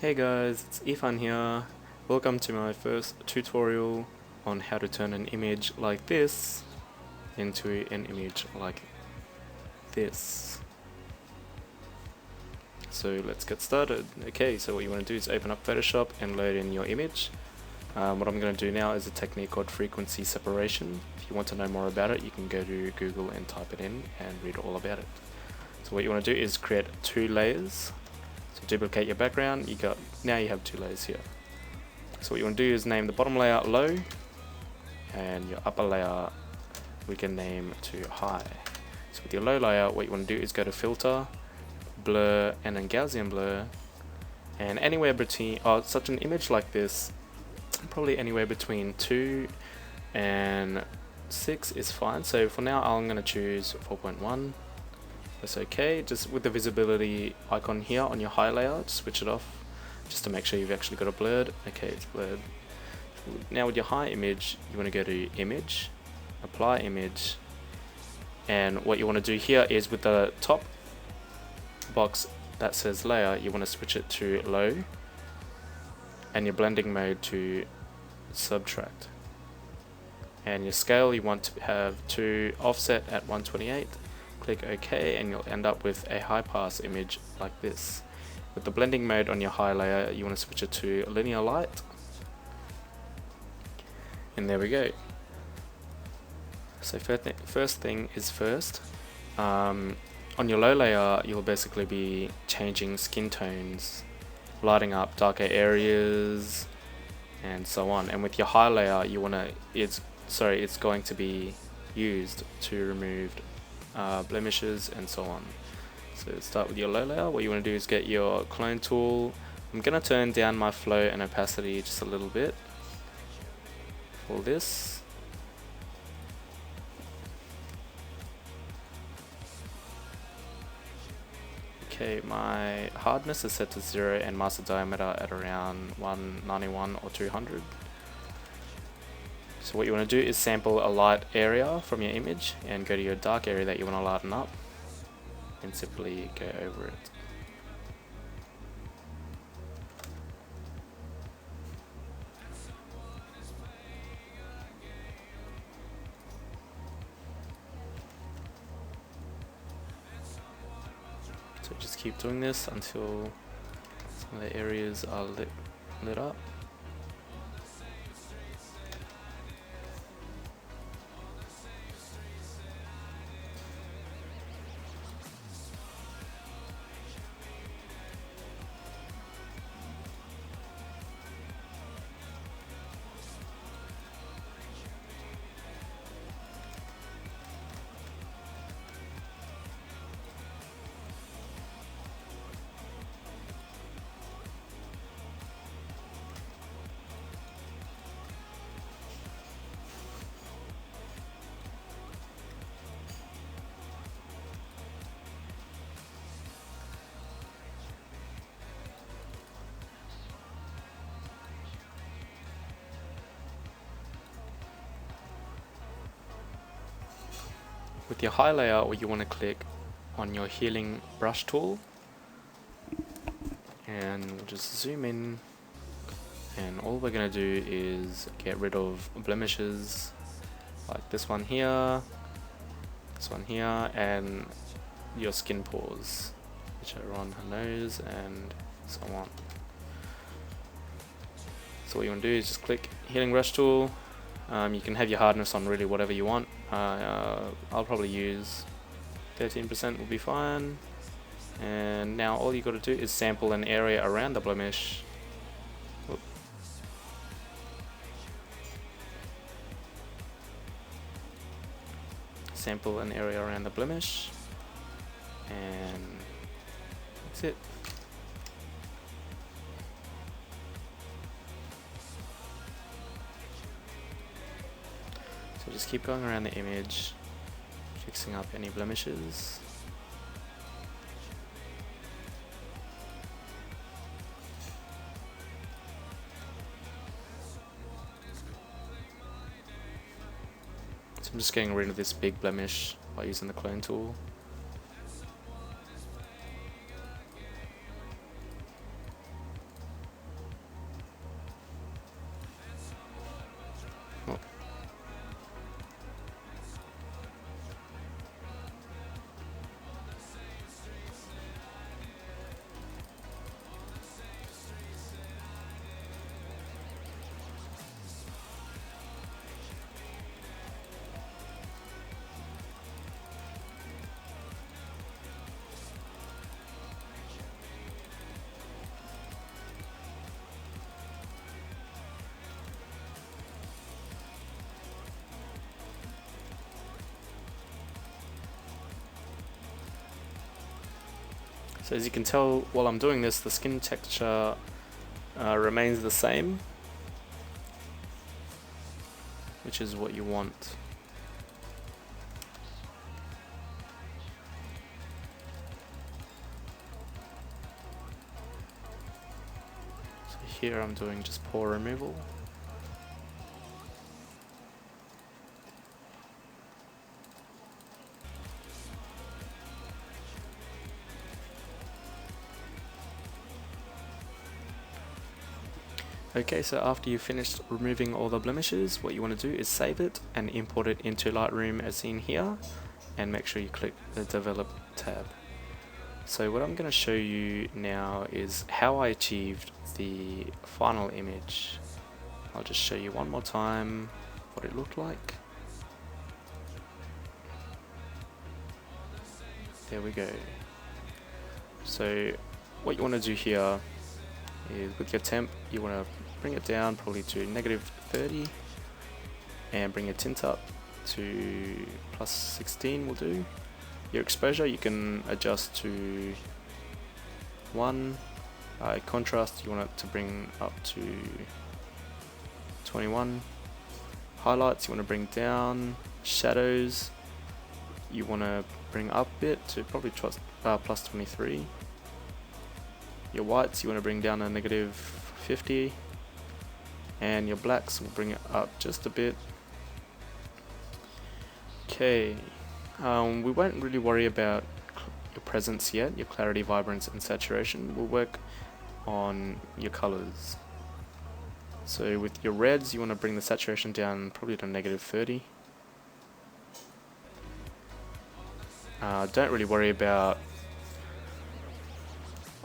Hey guys, it's Ifan here. Welcome to my first tutorial on how to turn an image like this into an image like this. So let's get started. Okay, so what you want to do is open up Photoshop and load in your image. What I'm going to do now is a technique called frequency separation. If you want to know more about it, you can go to Google and type it in and read all about it. So what you want to do is create two layers. So duplicate your background, now you have two layers here. So what you want to do is name the bottom layer low, and your upper layer we can name to high. So with your low layer, what you want to do is go to filter, blur, and then Gaussian blur, and anywhere between, such an image like this, probably anywhere between 2 and 6 is fine. So for now I'm going to choose 4.1. That's okay. Just with the visibility icon here on your high layer, just switch it off just to make sure you've actually got it blurred. Okay, it's blurred. Now with your high image, you want to go to image, apply image, and what you want to do here is with the top box that says layer, you want to switch it to low and your blending mode to subtract, and your scale you want to have to offset at 128. Click OK and you'll end up with a high pass image like this. With the blending mode on your high layer, you want to switch it to linear light, and there we go. So first thing is first, on your low layer you'll basically be changing skin tones, lighting up darker areas and so on, and with your high layer you want to it's going to be used to remove blemishes and so on. So start with your low layer. What you want to do is get your clone tool. I'm going to turn down my flow and opacity just a little bit for this. Okay, my hardness is set to 0 and master diameter at around 191 or 200. So what you want to do is sample a light area from your image and go to your dark area that you want to lighten up and simply go over it. So just keep doing this until some of the areas are lit up. With your high layer, you want to click on your healing brush tool and we'll just zoom in, and all we're going to do is get rid of blemishes like this one here, and your skin pores which are on her nose and so on. So what you want to do is just click healing brush tool. You can have your hardness on really whatever you want. I'll probably use 13% will be fine. And now all you got to do is sample an area around the blemish. Whoop. Sample an area around the blemish, and that's it. So just keep going around the image, fixing up any blemishes. So I'm just getting rid of this big blemish by using the clone tool. So as you can tell, while I'm doing this, the skin texture remains the same, which is what you want. So here I'm doing just pore removal. Okay, so after you've finished removing all the blemishes, what you want to do is save it and import it into Lightroom as seen here, and make sure you click the Develop tab. So what I'm going to show you now is how I achieved the final image. I'll just show you one more time what it looked like. There we go. So what you want to do here is with your temp, you want to bring it down probably to -30 and bring your tint up to +16 will do. Your exposure you can adjust to 1. Contrast you want it to bring up to 21. Highlights you want to bring down. Shadows you want to bring up a bit to probably +23. Your whites you want to bring down to -50, and your blacks will bring it up just a bit. Okay, we won't really worry about your presence yet, your clarity, vibrance and saturation. We'll work on your colors. So with your reds you want to bring the saturation down probably to -30. Don't really worry about,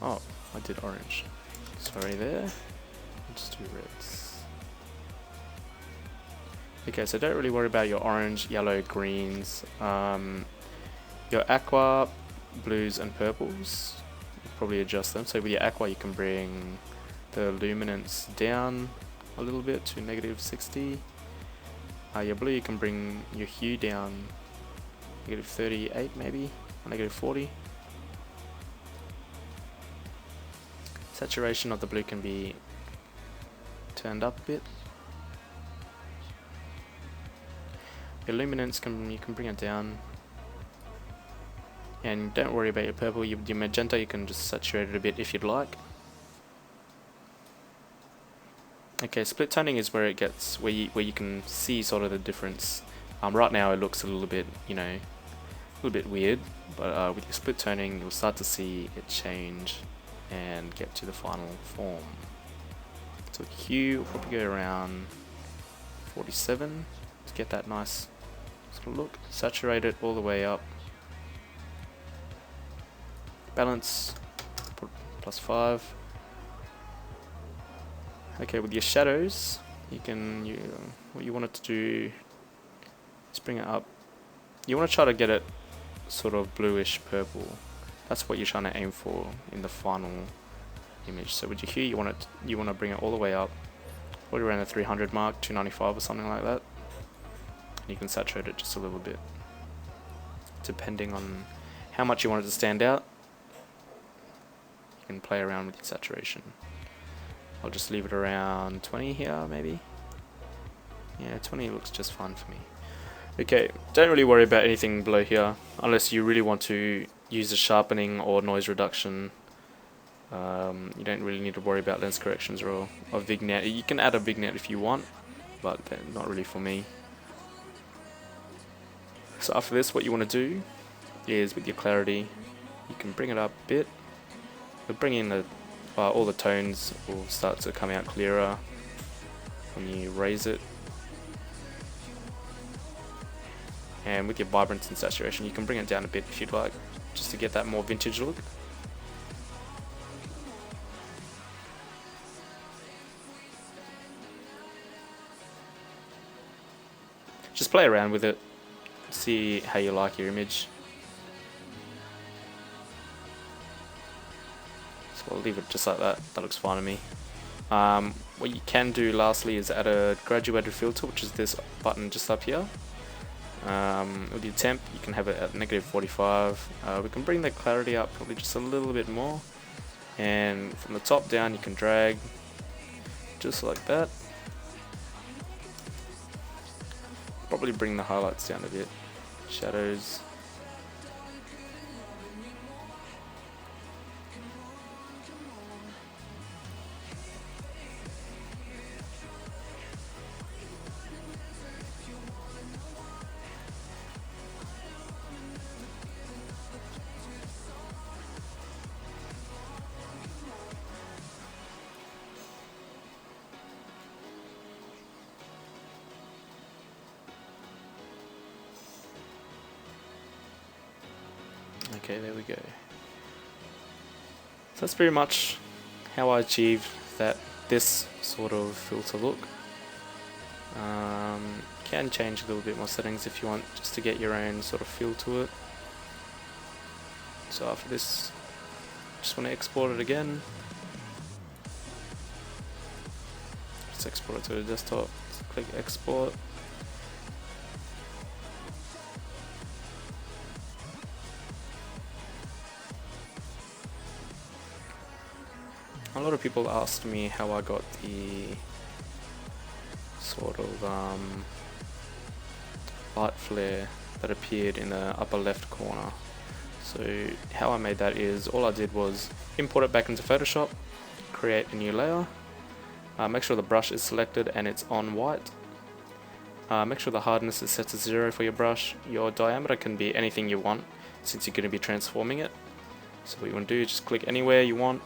oh, I did orange, sorry there, I'll just do reds. Okay, so don't really worry about your orange, yellow, greens. Your aqua, blues and purples, probably adjust them. So with your aqua you can bring the luminance down a little bit to -60. Your blue you can bring your hue down -38 maybe, or -40. Saturation of the blue can be turned up a bit. Your luminance you can bring it down, and don't worry about your purple. Your magenta you can just saturate it a bit if you'd like. Okay, split toning is where it gets where you can see sort of the difference. Right now it looks a little bit, you know, a little bit weird, but with your split toning you'll start to see it change and get to the final form. So hue will probably go around 47 to get that nice sort of look. Saturate it all the way up. Balance, put +5. Okay, with your shadows, what you want it to do is bring it up. You want to try to get it sort of bluish purple. That's what you're trying to aim for in the final image. So with your hue, you want to bring it all the way up, probably around the 300 mark, 295 or something like that. And you can saturate it just a little bit, depending on how much you want it to stand out. You can play around with your saturation. I'll just leave it around 20 here, maybe. Yeah, 20 looks just fine for me. Okay, don't really worry about anything below here, unless you really want to use the sharpening or noise reduction. You don't really need to worry about lens corrections or a vignette. You can add a vignette if you want, but they're not really for me. So after this, what you want to do is with your clarity, you can bring it up a bit. You'll bring in the all the tones will start to come out clearer when you raise it. And with your vibrance and saturation, you can bring it down a bit if you'd like, just to get that more vintage look. Just play around with it, see how you like your image. So I'll leave it just like that, that looks fine to me. What you can do lastly is add a graduated filter, which is this button just up here. With your temp, you can have it at -45. We can bring the clarity up probably just a little bit more, and from the top down you can drag just like that. Probably bring the highlights down a bit, shadows. Okay, there we go. So that's pretty much how I achieved this sort of filter look. Can change a little bit more settings if you want, just to get your own sort of feel to it. So after this, just want to export it again. Just export it to the desktop. Just click export. A lot of people asked me how I got the sort of light flare that appeared in the upper left corner. So how I made that is, all I did was import it back into Photoshop, create a new layer, make sure the brush is selected and it's on white, make sure the hardness is set to 0 for your brush. Your diameter can be anything you want since you're going to be transforming it. So what you want to do is just click anywhere you want,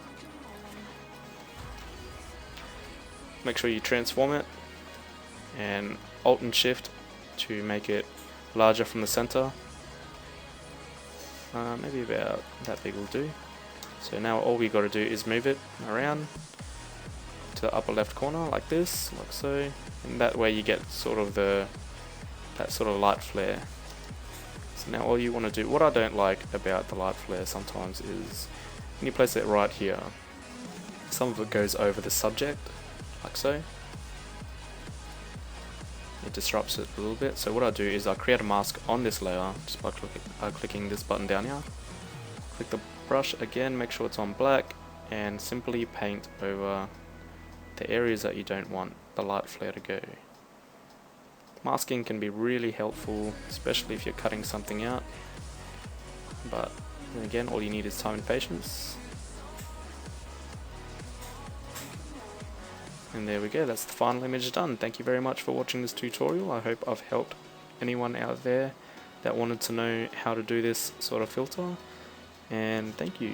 make sure you transform it, and Alt and Shift to make it larger from the center. Maybe about that big will do. So now all we got to do is move it around to the upper left corner like this, like so, and that way you get sort of that sort of light flare. So now all you want to do, what I don't like about the light flare sometimes is when you place it right here, some of it goes over the subject, like so. It disrupts it a little bit. So what I do is I create a mask on this layer just by clicking this button down here. Click the brush again, make sure it's on black, and simply paint over the areas that you don't want the light flare to go. Masking can be really helpful, especially if you're cutting something out, but then again, all you need is time and patience. And there we go, that's the final image done. Thank you very much for watching this tutorial. I hope I've helped anyone out there that wanted to know how to do this sort of filter, and thank you.